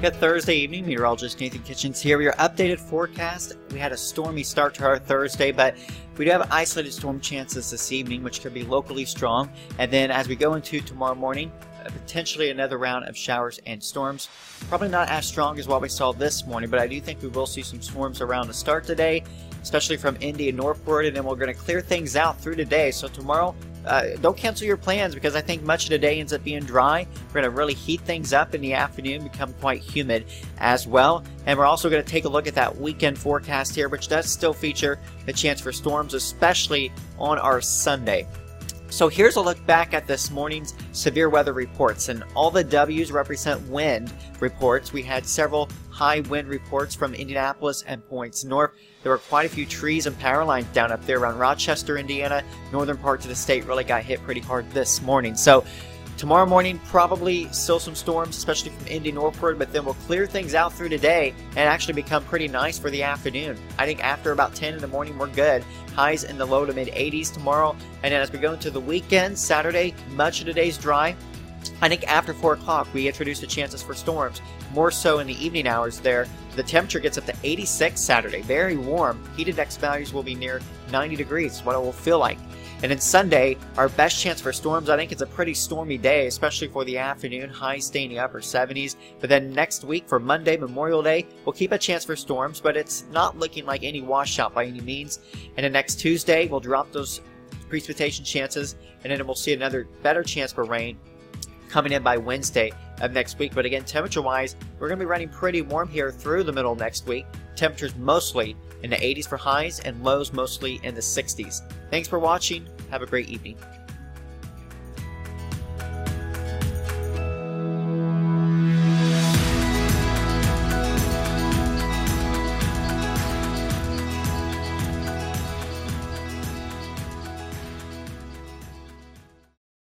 Good Thursday evening, meteorologist Nathan Kitchens here with your updated forecast. We had a stormy start to our Thursday, but we do have isolated storm chances this evening, which could be locally strong. And then as we go into tomorrow morning, potentially another round of showers and storms. Probably not as strong as what we saw this morning, but I do think we will see some storms around the start today, especially from Indy and northward, and then we're going to clear things out through today. So tomorrow, don't cancel your plans because I think much of the day ends up being dry. We're going to really heat things up in the afternoon, become quite humid as well. And we're also going to take a look at that weekend forecast here, which does still feature the chance for storms, especially on our Sunday. So here's a look back at this morning's severe weather reports, and all the W's represent wind reports. We had several high wind reports from Indianapolis and points north. There were quite a few trees and power lines down up there around Rochester, Indiana. Northern parts of the state really got hit pretty hard this morning. So tomorrow morning, probably still some storms, especially from Indy northward, but then we'll clear things out through today and actually become pretty nice for the afternoon. I think after about 10 in the morning, we're good. Highs in the low to mid 80s tomorrow. And then as we go into the weekend, Saturday, much of the day's dry. I think after 4 o'clock, we introduce the chances for storms, more so in the evening hours there. The temperature gets up to 86 Saturday, very warm. Heat index values will be near 90 degrees, is what it will feel like. And then Sunday, our best chance for storms, I think it's a pretty stormy day, especially for the afternoon, highs staying in the upper 70s. But then next week for Monday, Memorial Day, we'll keep a chance for storms, but it's not looking like any washout by any means. And then next Tuesday, we'll drop those precipitation chances, and then we'll see another better chance for rain coming in by Wednesday of next week. But again, temperature-wise, we're going to be running pretty warm here through the middle of next week. Temperatures mostly in the 80s for highs and lows mostly in the 60s. Thanks for watching. Have a great evening.